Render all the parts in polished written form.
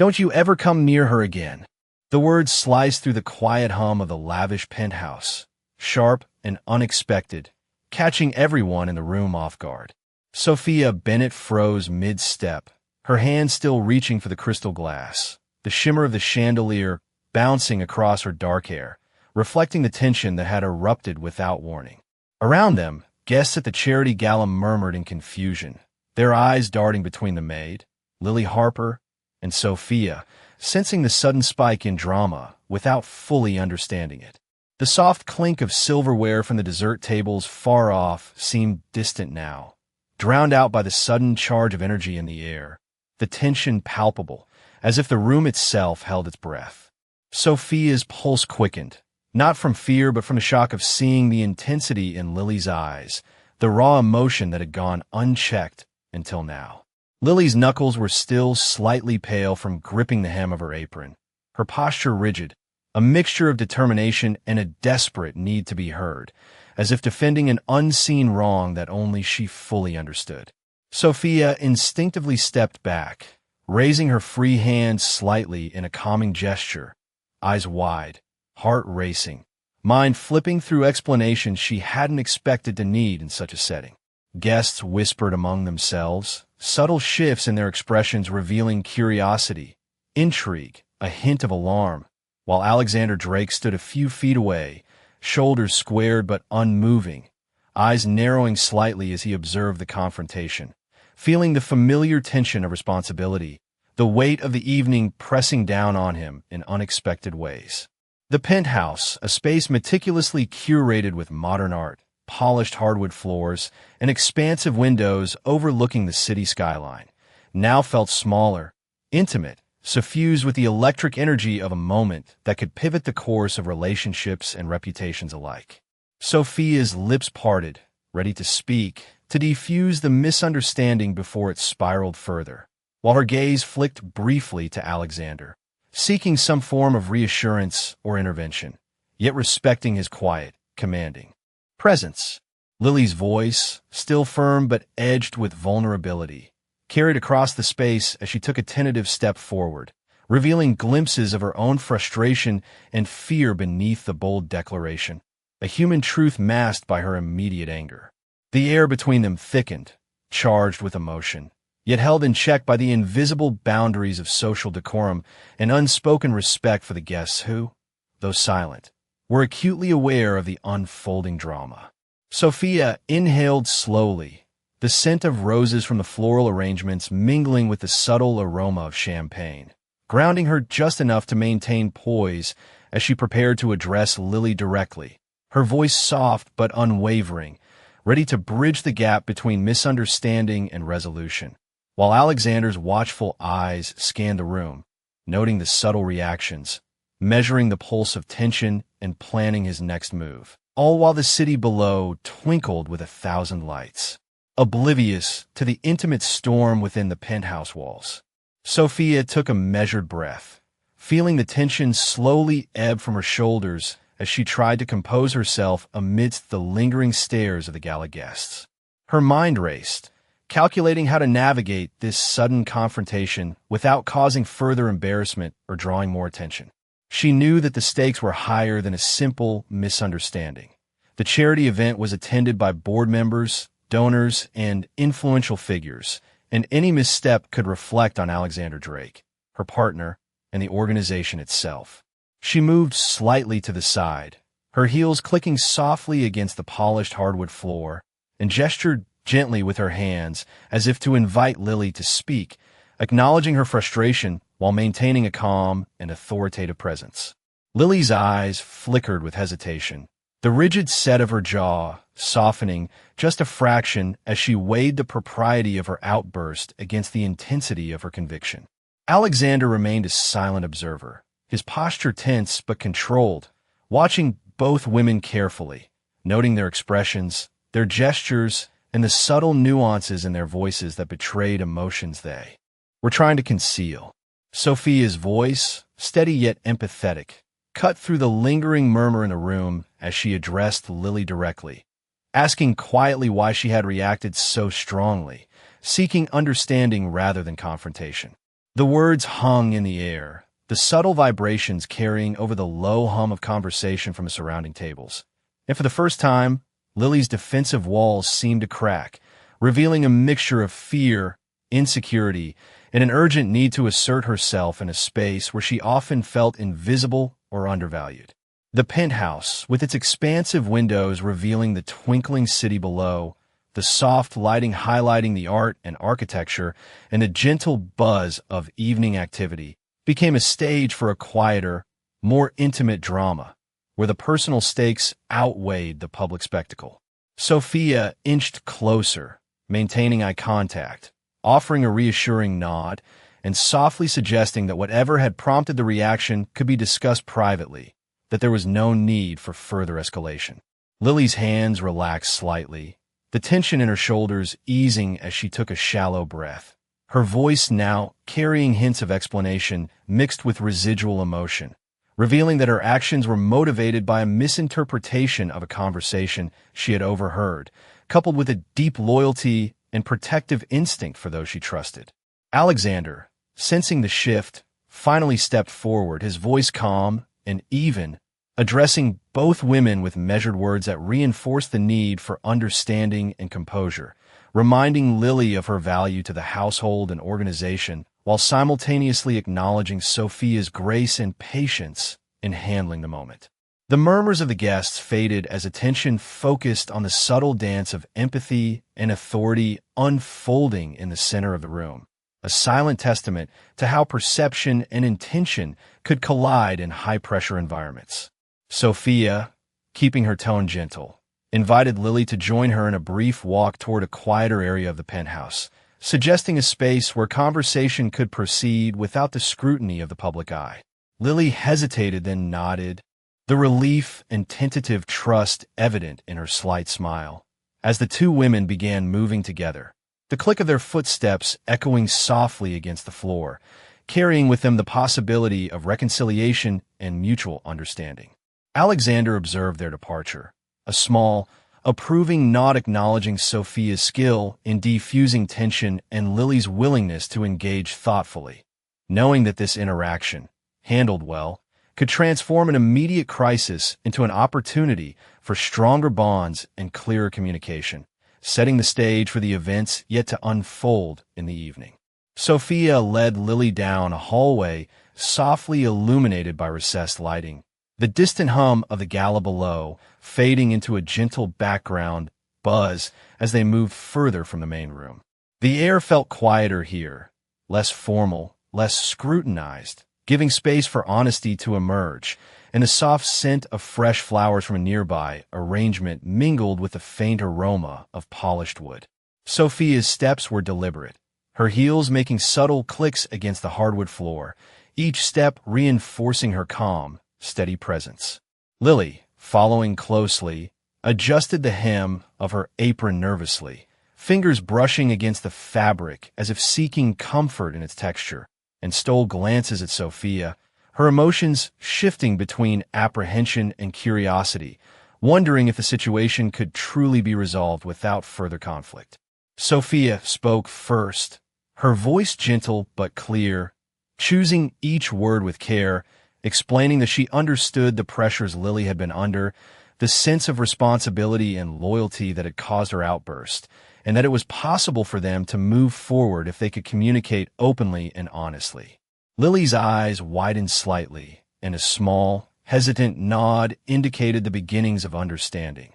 Don't you ever come near her again." The words sliced through the quiet hum of the lavish penthouse, sharp and unexpected, catching everyone in the room off guard. Sophia Bennett froze mid-step, her hand still reaching for the crystal glass, the shimmer of the chandelier bouncing across her dark hair, reflecting the tension that had erupted without warning. Around them, guests at the charity gala murmured in confusion, their eyes darting between the maid, Lily Harper, and Sophia, sensing the sudden spike in drama without fully understanding it. The soft clink of silverware from the dessert tables far off seemed distant now, drowned out by the sudden charge of energy in the air, the tension palpable, as if the room itself held its breath. Sophia's pulse quickened, not from fear but from the shock of seeing the intensity in Lily's eyes, the raw emotion that had gone unchecked until now. Lily's knuckles were still slightly pale from gripping the hem of her apron, her posture rigid, a mixture of determination and a desperate need to be heard, as if defending an unseen wrong that only she fully understood. Sophia instinctively stepped back, raising her free hand slightly in a calming gesture, eyes wide, heart racing, mind flipping through explanations she hadn't expected to need in such a setting. Guests whispered among themselves, subtle shifts in their expressions revealing curiosity, intrigue, a hint of alarm, while Alexander Drake stood a few feet away, shoulders squared but unmoving, eyes narrowing slightly as he observed the confrontation, feeling the familiar tension of responsibility, the weight of the evening pressing down on him in unexpected ways. The penthouse, a space meticulously curated with modern art, polished hardwood floors, and expansive windows overlooking the city skyline, now felt smaller, intimate, suffused with the electric energy of a moment that could pivot the course of relationships and reputations alike. Sophia's lips parted, ready to speak, to defuse the misunderstanding before it spiraled further, while her gaze flicked briefly to Alexander, seeking some form of reassurance or intervention, yet respecting his quiet, commanding presence. Lily's voice, still firm but edged with vulnerability, carried across the space as she took a tentative step forward, revealing glimpses of her own frustration and fear beneath the bold declaration, a human truth masked by her immediate anger. The air between them thickened, charged with emotion, yet held in check by the invisible boundaries of social decorum and unspoken respect for the guests who, though silent, were acutely aware of the unfolding drama. Sophia inhaled slowly, the scent of roses from the floral arrangements mingling with the subtle aroma of champagne, grounding her just enough to maintain poise as she prepared to address Lily directly, her voice soft but unwavering, ready to bridge the gap between misunderstanding and resolution, while Alexander's watchful eyes scanned the room, noting the subtle reactions, measuring the pulse of tension and planning his next move, all while the city below twinkled with 1,000 lights, oblivious to the intimate storm within the penthouse walls. Sophia took a measured breath, feeling the tension slowly ebb from her shoulders as she tried to compose herself amidst the lingering stares of the gala guests. Her mind raced, calculating how to navigate this sudden confrontation without causing further embarrassment or drawing more attention. She knew that the stakes were higher than a simple misunderstanding. The charity event was attended by board members, donors, and influential figures, and any misstep could reflect on Alexander Drake, her partner, and the organization itself. She moved slightly to the side, her heels clicking softly against the polished hardwood floor, and gestured gently with her hands as if to invite Lily to speak, acknowledging her frustration while maintaining a calm and authoritative presence. Lily's eyes flickered with hesitation, the rigid set of her jaw softening just a fraction as she weighed the propriety of her outburst against the intensity of her conviction. Alexander remained a silent observer, his posture tense but controlled, watching both women carefully, noting their expressions, their gestures, and the subtle nuances in their voices that betrayed emotions they were trying to conceal. Sophia's voice, steady yet empathetic, cut through the lingering murmur in the room as she addressed Lily directly, asking quietly why she had reacted so strongly, seeking understanding rather than confrontation. The words hung in the air, the subtle vibrations carrying over the low hum of conversation from the surrounding tables. And for the first time, Lily's defensive walls seemed to crack, revealing a mixture of fear, insecurity, and an urgent need to assert herself in a space where she often felt invisible or undervalued. The penthouse, with its expansive windows revealing the twinkling city below, the soft lighting highlighting the art and architecture, and the gentle buzz of evening activity, became a stage for a quieter, more intimate drama, where the personal stakes outweighed the public spectacle. Sophia inched closer, maintaining eye contact, offering a reassuring nod, and softly suggesting that whatever had prompted the reaction could be discussed privately, that there was no need for further escalation. Lily's hands relaxed slightly, the tension in her shoulders easing as she took a shallow breath, her voice now carrying hints of explanation mixed with residual emotion, revealing that her actions were motivated by a misinterpretation of a conversation she had overheard, coupled with a deep loyalty and protective instinct for those she trusted. Alexander, sensing the shift, finally stepped forward, his voice calm and even, addressing both women with measured words that reinforced the need for understanding and composure, reminding Lily of her value to the household and organization, while simultaneously acknowledging Sophia's grace and patience in handling the moment. The murmurs of the guests faded as attention focused on the subtle dance of empathy and authority unfolding in the center of the room, a silent testament to how perception and intention could collide in high-pressure environments. Sophia, keeping her tone gentle, invited Lily to join her in a brief walk toward a quieter area of the penthouse, suggesting a space where conversation could proceed without the scrutiny of the public eye. Lily hesitated, then nodded, the relief and tentative trust evident in her slight smile, as the two women began moving together, the click of their footsteps echoing softly against the floor, carrying with them the possibility of reconciliation and mutual understanding. Alexander observed their departure, a small, approving nod acknowledging Sophia's skill in defusing tension and Lily's willingness to engage thoughtfully, knowing that this interaction, handled well, could transform an immediate crisis into an opportunity for stronger bonds and clearer communication, setting the stage for the events yet to unfold in the evening. Sophia led Lily down a hallway softly illuminated by recessed lighting, the distant hum of the gala below fading into a gentle background buzz as they moved further from the main room. The air felt quieter here, less formal, less scrutinized, giving space for honesty to emerge, and the soft scent of fresh flowers from a nearby arrangement mingled with the faint aroma of polished wood. Sophia's steps were deliberate, her heels making subtle clicks against the hardwood floor, each step reinforcing her calm, steady presence. Lily, following closely, adjusted the hem of her apron nervously, fingers brushing against the fabric as if seeking comfort in its texture, and stole glances at Sophia, her emotions shifting between apprehension and curiosity, wondering if the situation could truly be resolved without further conflict. Sophia spoke first, her voice gentle but clear, choosing each word with care, explaining that she understood the pressures Lily had been under, the sense of responsibility and loyalty that had caused her outburst, and that it was possible for them to move forward if they could communicate openly and honestly. Lily's eyes widened slightly, and a small, hesitant nod indicated the beginnings of understanding,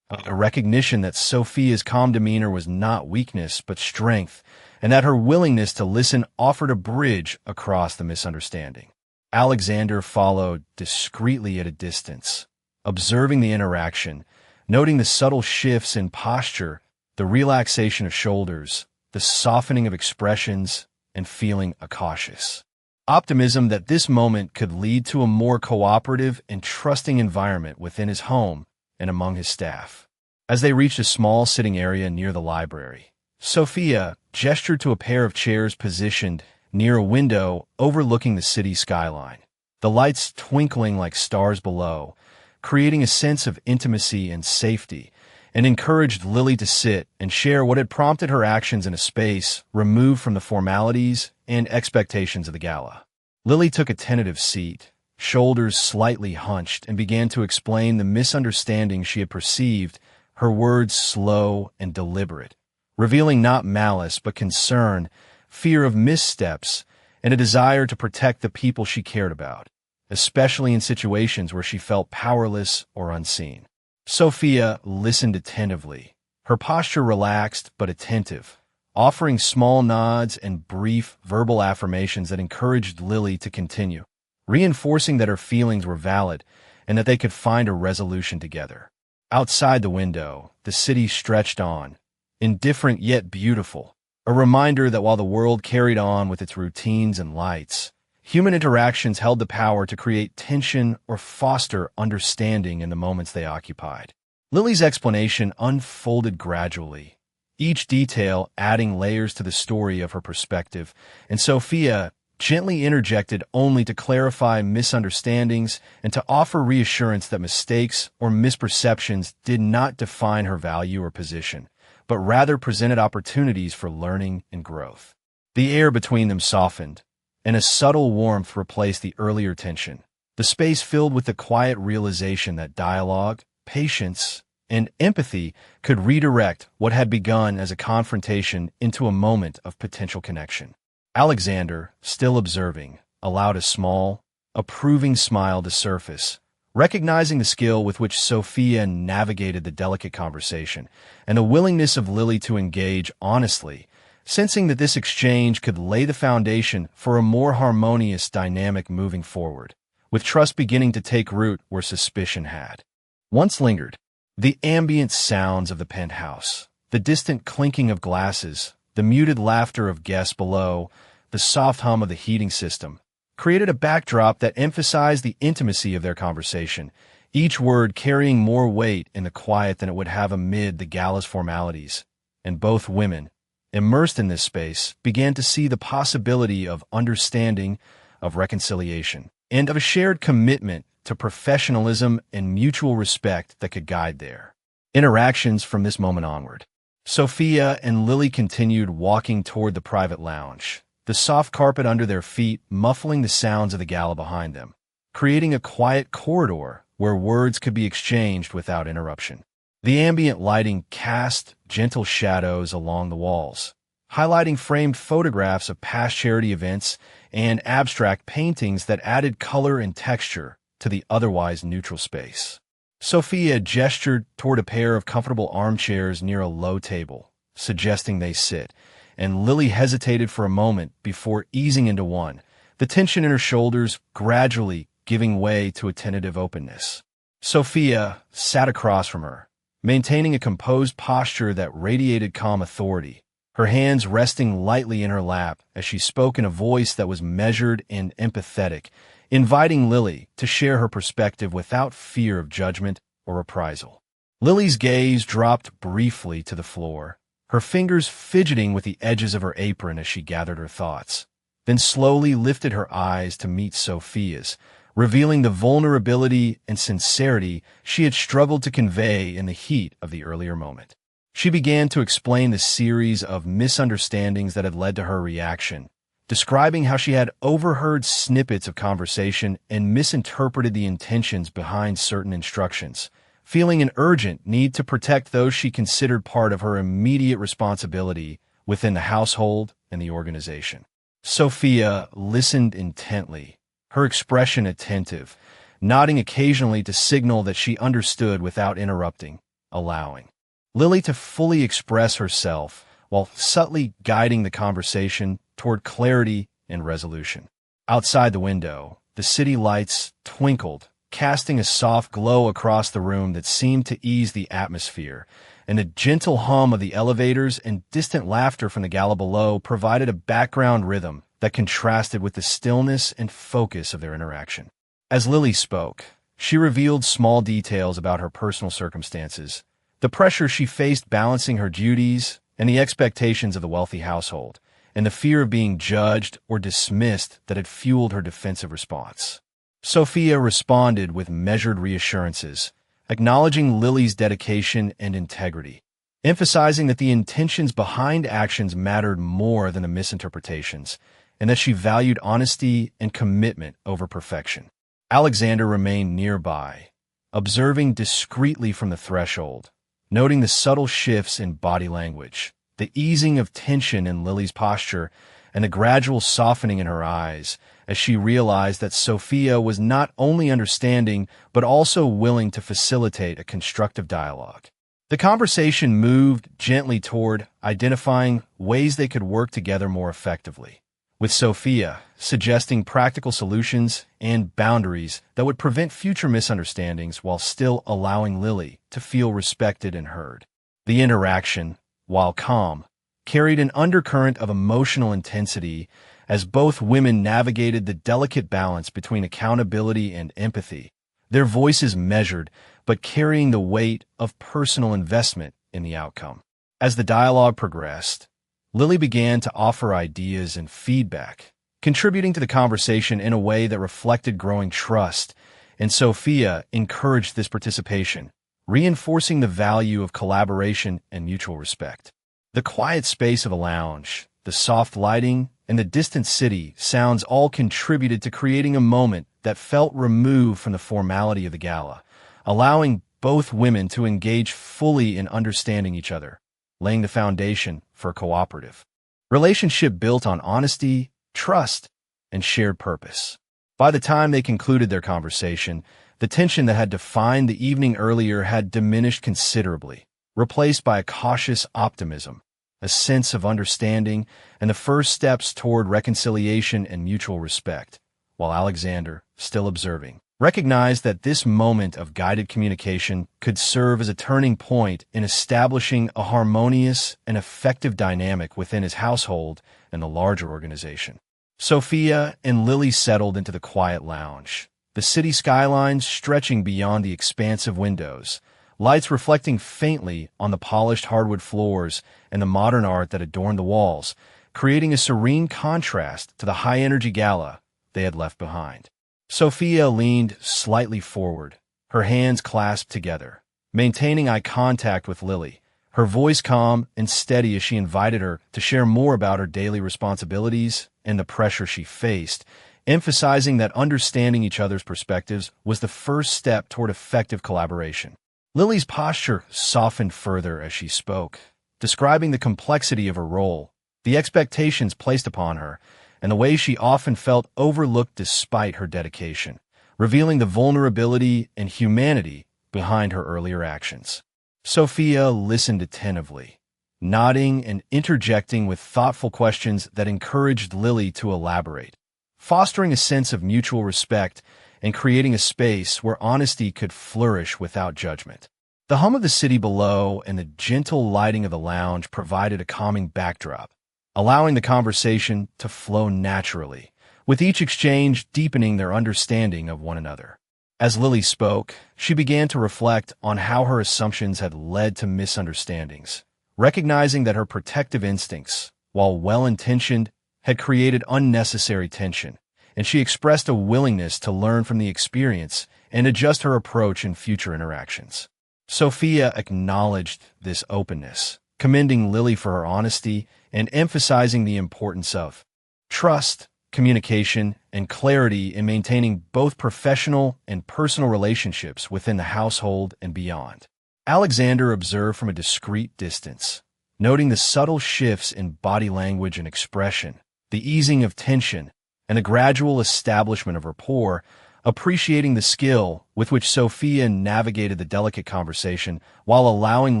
a recognition that Sophia's calm demeanor was not weakness but strength, and that her willingness to listen offered a bridge across the misunderstanding. Alexander followed discreetly at a distance, observing the interaction, noting the subtle shifts in posture, the relaxation of shoulders, the softening of expressions, and feeling a cautious optimism that this moment could lead to a more cooperative and trusting environment within his home and among his staff. As they reached a small sitting area near the library, Sophia gestured to a pair of chairs positioned near a window overlooking the city skyline, the lights twinkling like stars below, creating a sense of intimacy and safety, and encouraged Lily to sit and share what had prompted her actions in a space removed from the formalities and expectations of the gala. Lily took a tentative seat, shoulders slightly hunched, and began to explain the misunderstanding she had perceived, her words slow and deliberate, revealing not malice but concern, fear of missteps, and a desire to protect the people she cared about, especially in situations where she felt powerless or unseen. Sophia listened attentively, her posture relaxed but attentive, offering small nods and brief verbal affirmations that encouraged Lily to continue, reinforcing that her feelings were valid and that they could find a resolution together. Outside the window, the city stretched on, indifferent yet beautiful, a reminder that while the world carried on with its routines and lights, human interactions held the power to create tension or foster understanding in the moments they occupied. Lily's explanation unfolded gradually, each detail adding layers to the story of her perspective, and Sophia gently interjected only to clarify misunderstandings and to offer reassurance that mistakes or misperceptions did not define her value or position, but rather presented opportunities for learning and growth. The air between them softened, and a subtle warmth replaced the earlier tension, the space filled with the quiet realization that dialogue, patience, and empathy could redirect what had begun as a confrontation into a moment of potential connection. Alexander, still observing, allowed a small, approving smile to surface, recognizing the skill with which Sophia navigated the delicate conversation and the willingness of Lily to engage honestly, sensing that this exchange could lay the foundation for a more harmonious dynamic moving forward, with trust beginning to take root where suspicion had once lingered. The ambient sounds of the penthouse, the distant clinking of glasses, the muted laughter of guests below, the soft hum of the heating system, created a backdrop that emphasized the intimacy of their conversation, each word carrying more weight in the quiet than it would have amid the gala's formalities. And both women, immersed in this space, began to see the possibility of understanding, of reconciliation, and of a shared commitment to professionalism and mutual respect that could guide their interactions from this moment onward. Sophia and Lily continued walking toward the private lounge, the soft carpet under their feet muffling the sounds of the gala behind them, creating a quiet corridor where words could be exchanged without interruption. The ambient lighting cast gentle shadows along the walls, highlighting framed photographs of past charity events and abstract paintings that added color and texture to the otherwise neutral space. Sophia gestured toward a pair of comfortable armchairs near a low table, suggesting they sit, and Lily hesitated for a moment before easing into one, the tension in her shoulders gradually giving way to a tentative openness. Sophia sat across from her, maintaining a composed posture that radiated calm authority, her hands resting lightly in her lap as she spoke in a voice that was measured and empathetic, inviting Lily to share her perspective without fear of judgment or reprisal. Lily's gaze dropped briefly to the floor, her fingers fidgeting with the edges of her apron as she gathered her thoughts, then slowly lifted her eyes to meet Sophia's, revealing the vulnerability and sincerity she had struggled to convey in the heat of the earlier moment. She began to explain the series of misunderstandings that had led to her reaction, describing how she had overheard snippets of conversation and misinterpreted the intentions behind certain instructions, feeling an urgent need to protect those she considered part of her immediate responsibility within the household and the organization. Sophia listened intently, her expression attentive, nodding occasionally to signal that she understood without interrupting, allowing Lily to fully express herself while subtly guiding the conversation toward clarity and resolution. Outside the window, the city lights twinkled, casting a soft glow across the room that seemed to ease the atmosphere, and the gentle hum of the elevators and distant laughter from the gala below provided a background rhythm that contrasted with the stillness and focus of their interaction. As Lily spoke, she revealed small details about her personal circumstances, the pressure she faced balancing her duties and the expectations of the wealthy household, and the fear of being judged or dismissed that had fueled her defensive response. Sophia responded with measured reassurances, acknowledging Lily's dedication and integrity, emphasizing that the intentions behind actions mattered more than the misinterpretations, and that she valued honesty and commitment over perfection. Alexander remained nearby, observing discreetly from the threshold, noting the subtle shifts in body language, the easing of tension in Lily's posture, and the gradual softening in her eyes as she realized that Sophia was not only understanding but also willing to facilitate a constructive dialogue. The conversation moved gently toward identifying ways they could work together more effectively, with Sophia suggesting practical solutions and boundaries that would prevent future misunderstandings while still allowing Lily to feel respected and heard. The interaction, while calm, carried an undercurrent of emotional intensity as both women navigated the delicate balance between accountability and empathy, their voices measured but carrying the weight of personal investment in the outcome. As the dialogue progressed, Lily began to offer ideas and feedback, contributing to the conversation in a way that reflected growing trust, and Sophia encouraged this participation, reinforcing the value of collaboration and mutual respect. The quiet space of a lounge, the soft lighting, and the distant city sounds all contributed to creating a moment that felt removed from the formality of the gala, allowing both women to engage fully in understanding each other, laying the foundation for a cooperative relationship built on honesty, trust, and shared purpose. By the time they concluded their conversation, the tension that had defined the evening earlier had diminished considerably, replaced by a cautious optimism, a sense of understanding, and the first steps toward reconciliation and mutual respect, while Alexander, still observing, recognized that this moment of guided communication could serve as a turning point in establishing a harmonious and effective dynamic within his household and the larger organization. Sophia and Lily settled into the quiet lounge, the city skyline stretching beyond the expansive windows, lights reflecting faintly on the polished hardwood floors and the modern art that adorned the walls, creating a serene contrast to the high-energy gala they had left behind. Sophia leaned slightly forward, her hands clasped together, maintaining eye contact with Lily, her voice calm and steady as she invited her to share more about her daily responsibilities and the pressure she faced, emphasizing that understanding each other's perspectives was the first step toward effective collaboration. Lily's posture softened further as she spoke, describing the complexity of her role, the expectations placed upon her, and the way she often felt overlooked despite her dedication, revealing the vulnerability and humanity behind her earlier actions. Sophia listened attentively, nodding and interjecting with thoughtful questions that encouraged Lily to elaborate, fostering a sense of mutual respect and creating a space where honesty could flourish without judgment. The hum of the city below and the gentle lighting of the lounge provided a calming backdrop, allowing the conversation to flow naturally, with each exchange deepening their understanding of one another. As Lily spoke, she began to reflect on how her assumptions had led to misunderstandings, recognizing that her protective instincts, while well-intentioned, had created unnecessary tension, and she expressed a willingness to learn from the experience and adjust her approach in future interactions. Sophia acknowledged this openness, commending Lily for her honesty and emphasizing the importance of trust, communication, and clarity in maintaining both professional and personal relationships within the household and beyond. Alexander observed from a discreet distance, noting the subtle shifts in body language and expression, the easing of tension, and the gradual establishment of rapport, appreciating the skill with which Sophia navigated the delicate conversation while allowing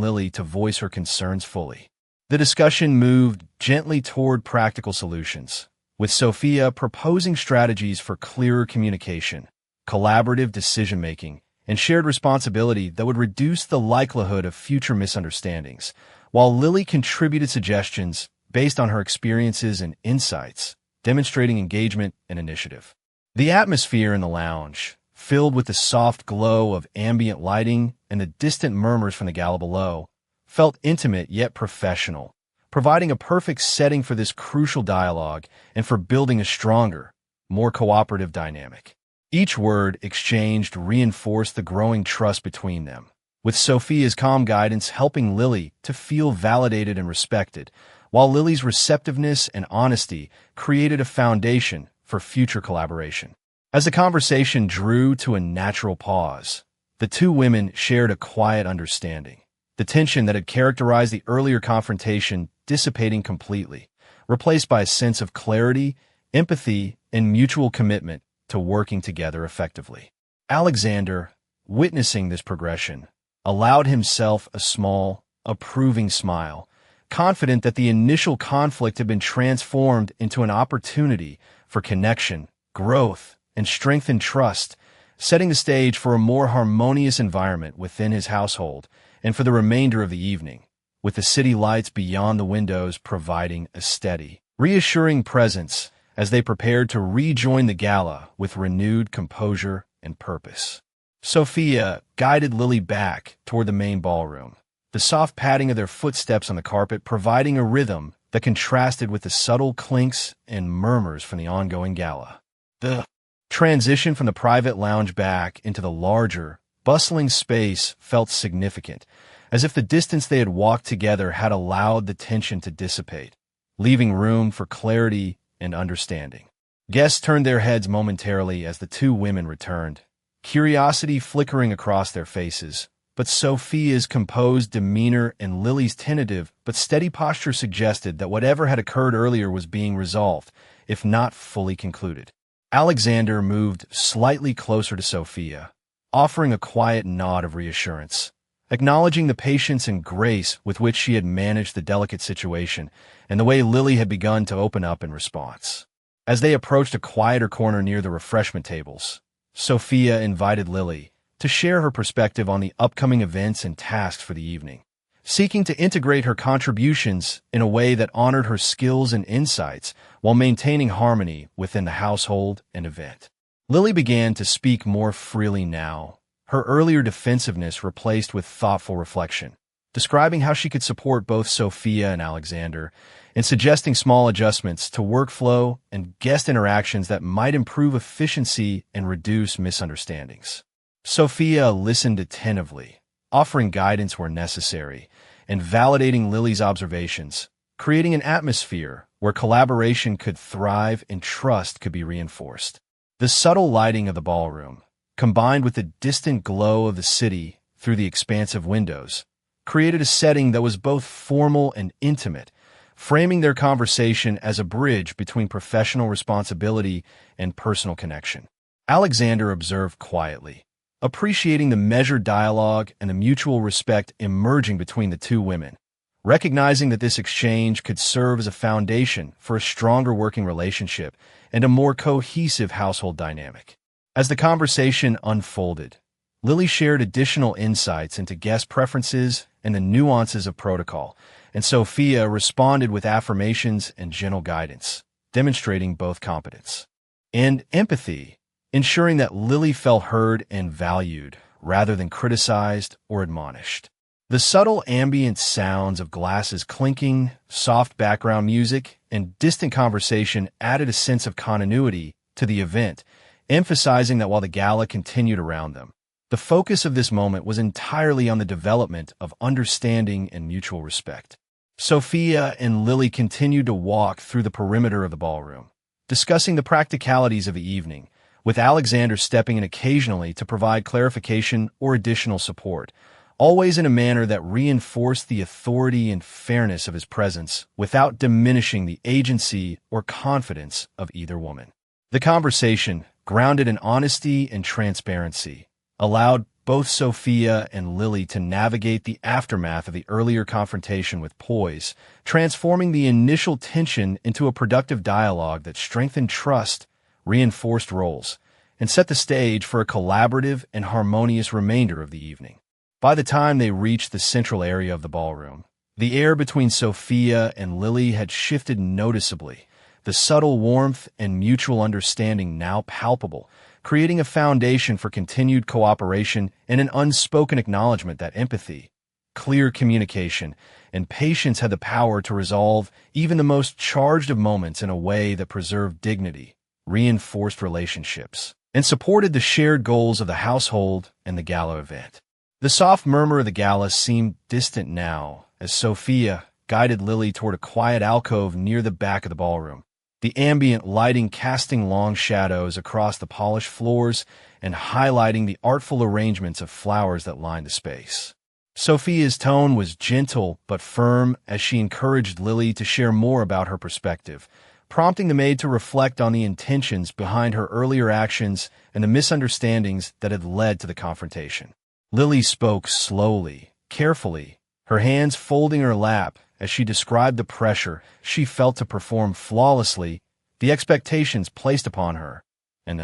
Lily to voice her concerns fully. The discussion moved gently toward practical solutions, with Sophia proposing strategies for clearer communication, collaborative decision-making, and shared responsibility that would reduce the likelihood of future misunderstandings, while Lily contributed suggestions based on her experiences and insights, demonstrating engagement and initiative. The atmosphere in the lounge, filled with the soft glow of ambient lighting and the distant murmurs from the gala below, felt intimate yet professional, providing a perfect setting for this crucial dialogue and for building a stronger, more cooperative dynamic. Each word exchanged reinforced the growing trust between them, with Sophia's calm guidance helping Lily to feel validated and respected, while Lily's receptiveness and honesty created a foundation for future collaboration. As the conversation drew to a natural pause, the two women shared a quiet understanding, the tension that had characterized the earlier confrontation dissipating completely, replaced by a sense of clarity, empathy, and mutual commitment to working together effectively. Alexander, witnessing this progression, allowed himself a small, approving smile, confident that the initial conflict had been transformed into an opportunity for connection, growth, and strengthened trust, setting the stage for a more harmonious environment within his household and for the remainder of the evening, with the city lights beyond the windows providing a steady, reassuring presence as they prepared to rejoin the gala with renewed composure and purpose. Sophia guided Lily back toward the main ballroom, the soft padding of their footsteps on the carpet providing a rhythm that contrasted with the subtle clinks and murmurs from the ongoing gala. The transition from the private lounge back into the larger, bustling space felt significant, as if the distance they had walked together had allowed the tension to dissipate, leaving room for clarity and understanding. Guests turned their heads momentarily as the two women returned, curiosity flickering across their faces, but Sophia's composed demeanor and Lily's tentative but steady posture suggested that whatever had occurred earlier was being resolved, if not fully concluded. Alexander moved slightly closer to Sophia, offering a quiet nod of reassurance, acknowledging the patience and grace with which she had managed the delicate situation and the way Lily had begun to open up in response. As they approached a quieter corner near the refreshment tables, Sophia invited Lily to share her perspective on the upcoming events and tasks for the evening, seeking to integrate her contributions in a way that honored her skills and insights while maintaining harmony within the household and event. Lily began to speak more freely now, her earlier defensiveness replaced with thoughtful reflection, describing how she could support both Sophia and Alexander and suggesting small adjustments to workflow and guest interactions that might improve efficiency and reduce misunderstandings. Sophia listened attentively, offering guidance where necessary, and validating Lily's observations, creating an atmosphere where collaboration could thrive and trust could be reinforced. The subtle lighting of the ballroom, combined with the distant glow of the city through the expansive windows, created a setting that was both formal and intimate, framing their conversation as a bridge between professional responsibility and personal connection. Alexander observed quietly, appreciating the measured dialogue and the mutual respect emerging between the two women, recognizing that this exchange could serve as a foundation for a stronger working relationship and a more cohesive household dynamic. As the conversation unfolded, Lily shared additional insights into guest preferences and the nuances of protocol, and Sophia responded with affirmations and gentle guidance, demonstrating both competence and empathy, ensuring that Lily felt heard and valued rather than criticized or admonished. The subtle ambient sounds of glasses clinking, soft background music, and distant conversation added a sense of continuity to the event, emphasizing that while the gala continued around them, the focus of this moment was entirely on the development of understanding and mutual respect. Sophia and Lily continued to walk through the perimeter of the ballroom, discussing the practicalities of the evening, with Alexander stepping in occasionally to provide clarification or additional support, always in a manner that reinforced the authority and fairness of his presence without diminishing the agency or confidence of either woman. The conversation, grounded in honesty and transparency, allowed both Sophia and Lily to navigate the aftermath of the earlier confrontation with poise, transforming the initial tension into a productive dialogue that strengthened trust, reinforced roles, and set the stage for a collaborative and harmonious remainder of the evening. By the time they reached the central area of the ballroom, the air between Sophia and Lily had shifted noticeably, the subtle warmth and mutual understanding now palpable, creating a foundation for continued cooperation and an unspoken acknowledgment that empathy, clear communication, and patience had the power to resolve even the most charged of moments in a way that preserved dignity, reinforced relationships, and supported the shared goals of the household and the gala event. The soft murmur of the gala seemed distant now as Sophia, guided Lily toward a quiet alcove near the back of the ballroom, the ambient lighting casting long shadows across the polished floors and highlighting the artful arrangements of flowers that lined the space. Sophia's tone was gentle but firm as she encouraged Lily to share more about her perspective, prompting the maid to reflect on the intentions behind her earlier actions and the misunderstandings that had led to the confrontation. Lily spoke slowly, carefully, her hands folding her lap as she described the pressure she felt to perform flawlessly, the expectations placed upon her, and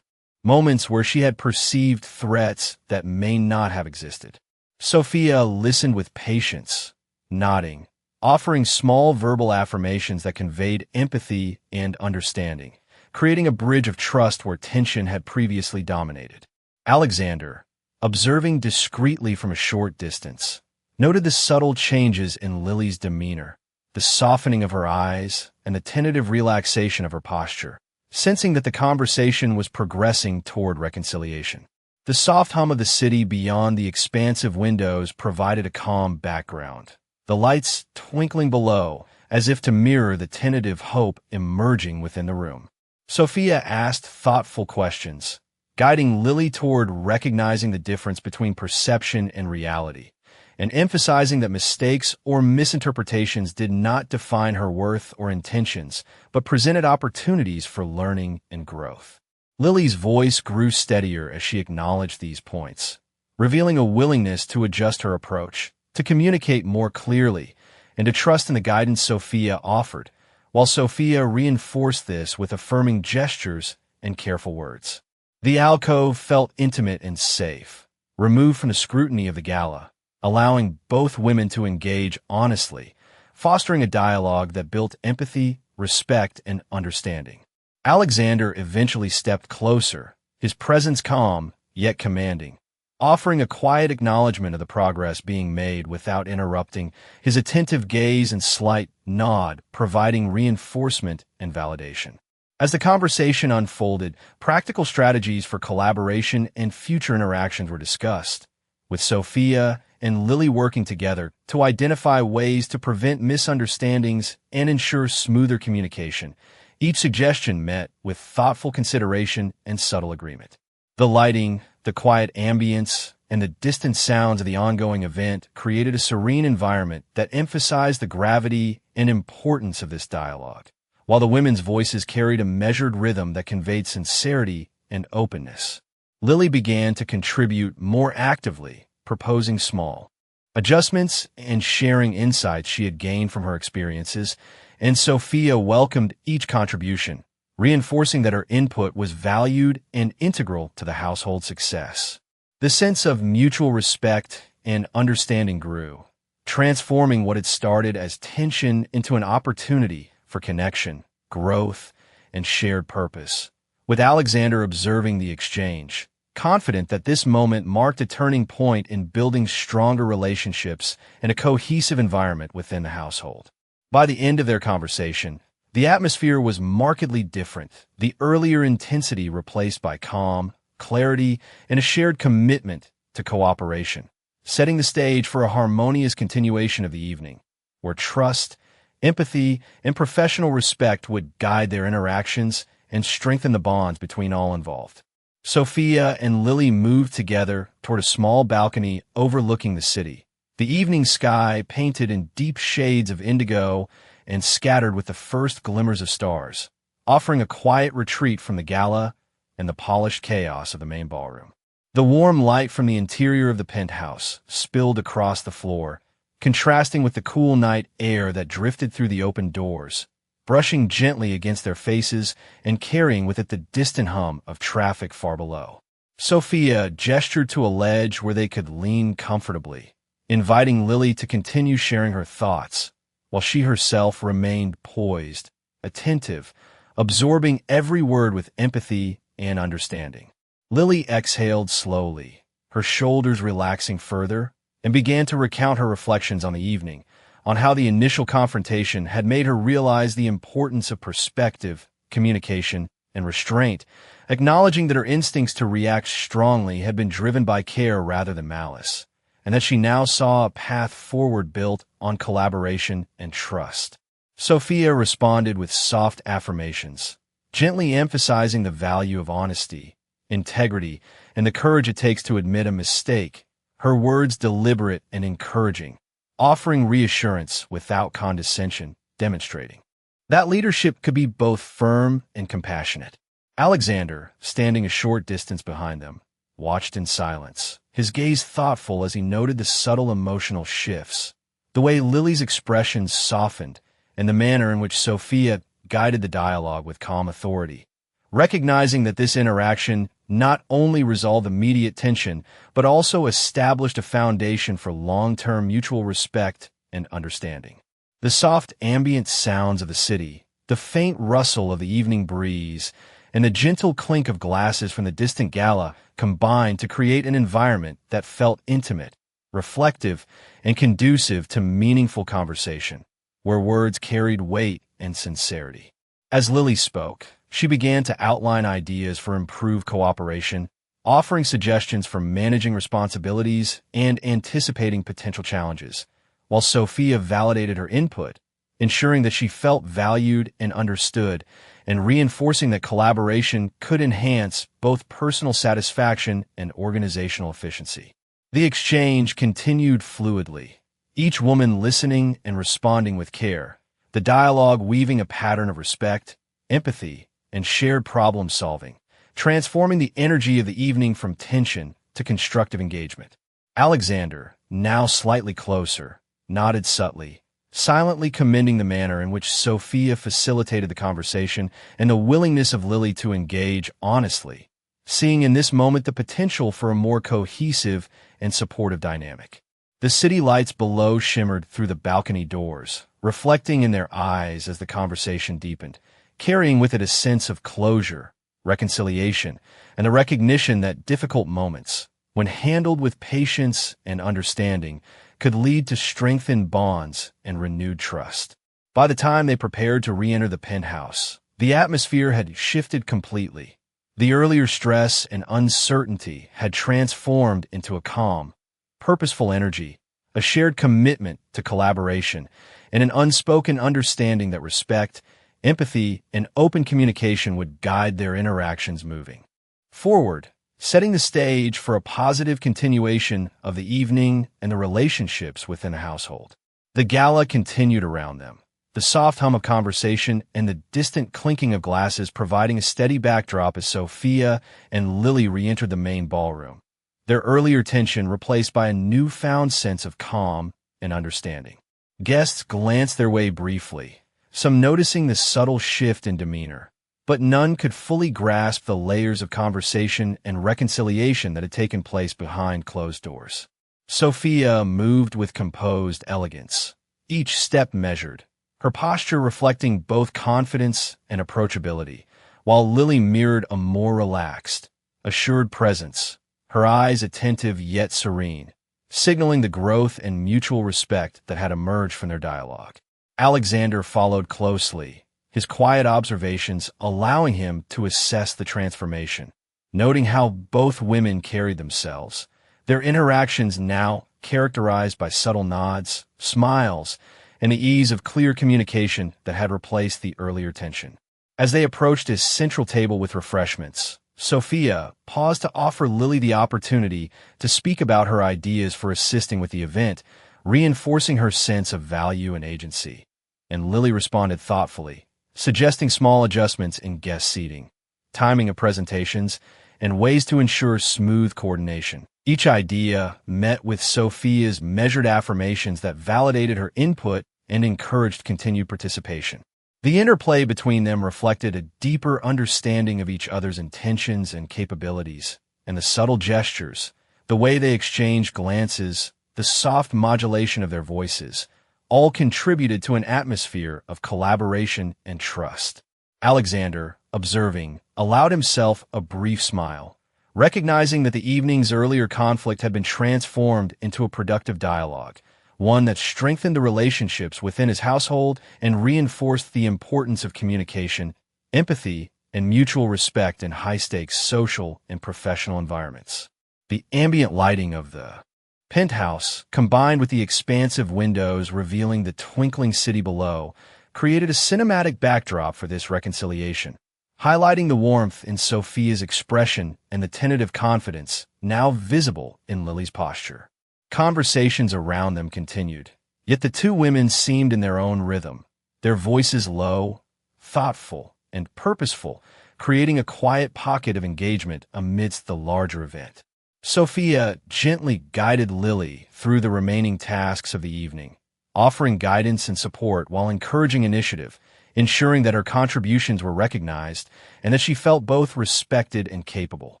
moments where she had perceived threats that may not have existed. Sophia listened with patience, nodding, offering small verbal affirmations that conveyed empathy and understanding, creating a bridge of trust where tension had previously dominated. Alexander, observing discreetly from a short distance, noted the subtle changes in Lily's demeanor, the softening of her eyes, and the tentative relaxation of her posture, sensing that the conversation was progressing toward reconciliation. The soft hum of the city beyond the expansive windows provided a calm background, the lights twinkling below as if to mirror the tentative hope emerging within the room. Sophia asked thoughtful questions, guiding Lily toward recognizing the difference between perception and reality, and emphasizing that mistakes or misinterpretations did not define her worth or intentions, but presented opportunities for learning and growth. Lily's voice grew steadier as she acknowledged these points, revealing a willingness to adjust her approach, to communicate more clearly, and to trust in the guidance Sophia offered, while Sophia reinforced this with affirming gestures and careful words. The alcove felt intimate and safe, removed from the scrutiny of the gala, allowing both women to engage honestly, fostering a dialogue that built empathy, respect, and understanding. Alexander eventually stepped closer, his presence calm, yet commanding, offering a quiet acknowledgment of the progress being made without interrupting, his attentive gaze and slight nod providing reinforcement and validation. As the conversation unfolded, practical strategies for collaboration and future interactions were discussed, with Sophia and Lily working together to identify ways to prevent misunderstandings and ensure smoother communication, each suggestion met with thoughtful consideration and subtle agreement. The lighting, the quiet ambience, and the distant sounds of the ongoing event created a serene environment that emphasized the gravity and importance of this dialogue, while the women's voices carried a measured rhythm that conveyed sincerity and openness. Lily began to contribute more actively, proposing small adjustments and sharing insights she had gained from her experiences, and Sophia welcomed each contribution, reinforcing that her input was valued and integral to the household's success. The sense of mutual respect and understanding grew, transforming what had started as tension into an opportunity for connection, growth, and shared purpose. With Alexander observing the exchange, confident that this moment marked a turning point in building stronger relationships and a cohesive environment within the household. By the end of their conversation, the atmosphere was markedly different, the earlier intensity replaced by calm, clarity, and a shared commitment to cooperation, setting the stage for a harmonious continuation of the evening, where trust, empathy, and professional respect would guide their interactions and strengthen the bonds between all involved. Sophia and Lily moved together toward a small balcony overlooking the city, the evening sky painted in deep shades of indigo and scattered with the first glimmers of stars, offering a quiet retreat from the gala and the polished chaos of the main ballroom. The warm light from the interior of the penthouse spilled across the floor, contrasting with the cool night air that drifted through the open doors, brushing gently against their faces and carrying with it the distant hum of traffic far below. Sophia gestured to a ledge where they could lean comfortably, inviting Lily to continue sharing her thoughts, while she herself remained poised, attentive, absorbing every word with empathy and understanding. Lily exhaled slowly, her shoulders relaxing further, and began to recount her reflections on the evening, on how the initial confrontation had made her realize the importance of perspective, communication, and restraint, acknowledging that her instincts to react strongly had been driven by care rather than malice. and that she now saw a path forward built on collaboration and trust. Sophia responded with soft affirmations, gently emphasizing the value of honesty, integrity, and the courage it takes to admit a mistake, her words deliberate and encouraging, offering reassurance without condescension, demonstrating that leadership could be both firm and compassionate. Alexander, standing a short distance behind them, watched in silence, his gaze thoughtful as he noted the subtle emotional shifts, the way Lily's expressions softened, and the manner in which Sophia guided the dialogue with calm authority, recognizing that this interaction not only resolved immediate tension, but also established a foundation for long-term mutual respect and understanding. The soft ambient sounds of the city, the faint rustle of the evening breeze, and the gentle clink of glasses from the distant gala combined to create an environment that felt intimate, reflective, and conducive to meaningful conversation, where words carried weight and sincerity. As Lily spoke, she began to outline ideas for improved cooperation, offering suggestions for managing responsibilities and anticipating potential challenges, while Sophia validated her input, ensuring that she felt valued and understood, and reinforcing that collaboration could enhance both personal satisfaction and organizational efficiency. The exchange continued fluidly, each woman listening and responding with care, the dialogue weaving a pattern of respect, empathy, and shared problem-solving, transforming the energy of the evening from tension to constructive engagement. Alexander, now slightly closer, nodded subtly, silently commending the manner in which Sophia facilitated the conversation and the willingness of Lily to engage honestly, seeing in this moment the potential for a more cohesive and supportive dynamic. The city lights below shimmered through the balcony doors, reflecting in their eyes as the conversation deepened, carrying with it a sense of closure, reconciliation, and the recognition that difficult moments, when handled with patience and understanding, could lead to strengthened bonds and renewed trust. By the time they prepared to re-enter the penthouse, the atmosphere had shifted completely. The earlier stress and uncertainty had transformed into a calm, purposeful energy, a shared commitment to collaboration, and an unspoken understanding that respect, empathy, and open communication would guide their interactions moving forward, setting the stage for a positive continuation of the evening and the relationships within the household. The gala continued around them, the soft hum of conversation and the distant clinking of glasses providing a steady backdrop as Sophia and Lily re-entered the main ballroom, their earlier tension replaced by a newfound sense of calm and understanding. Guests glanced their way briefly, some noticing the subtle shift in demeanor, but none could fully grasp the layers of conversation and reconciliation that had taken place behind closed doors. Sophia moved with composed elegance, each step measured, her posture reflecting both confidence and approachability, while Lily mirrored a more relaxed, assured presence, her eyes attentive yet serene, signaling the growth and mutual respect that had emerged from their dialogue. Alexander followed closely, his quiet observations allowing him to assess the transformation, noting how both women carried themselves, their interactions now characterized by subtle nods, smiles, and the ease of clear communication that had replaced the earlier tension. As they approached his central table with refreshments, Sophia paused to offer Lily the opportunity to speak about her ideas for assisting with the event, reinforcing her sense of value and agency. And Lily responded thoughtfully, suggesting small adjustments in guest seating, timing of presentations, and ways to ensure smooth coordination. Each idea met with Sophia's measured affirmations that validated her input and encouraged continued participation. The interplay between them reflected a deeper understanding of each other's intentions and capabilities, and the subtle gestures, the way they exchanged glances, the soft modulation of their voices, all contributed to an atmosphere of collaboration and trust. Alexander, observing, allowed himself a brief smile, recognizing that the evening's earlier conflict had been transformed into a productive dialogue, one that strengthened the relationships within his household and reinforced the importance of communication, empathy, and mutual respect in high-stakes social and professional environments. The ambient lighting of the Penthouse, combined with the expansive windows revealing the twinkling city below, created a cinematic backdrop for this reconciliation, highlighting the warmth in Sophia's expression and the tentative confidence now visible in Lily's posture. Conversations around them continued, yet the two women seemed in their own rhythm, their voices low, thoughtful, and purposeful, creating a quiet pocket of engagement amidst the larger event. Sophia gently guided Lily through the remaining tasks of the evening, offering guidance and support while encouraging initiative, ensuring that her contributions were recognized and that she felt both respected and capable.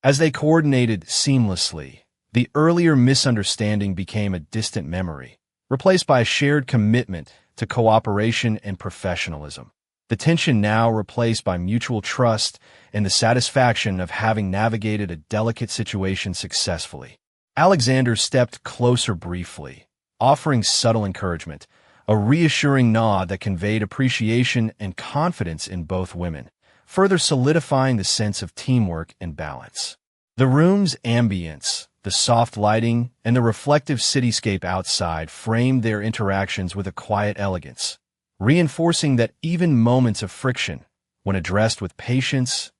As they coordinated seamlessly, the earlier misunderstanding became a distant memory, replaced by a shared commitment to cooperation and professionalism. The tension now replaced by mutual trust and the satisfaction of having navigated a delicate situation successfully. Alexander stepped closer briefly, offering subtle encouragement, a reassuring nod that conveyed appreciation and confidence in both women, further solidifying the sense of teamwork and balance. The room's ambience, the soft lighting, and the reflective cityscape outside framed their interactions with a quiet elegance, reinforcing that even moments of friction, when addressed with patience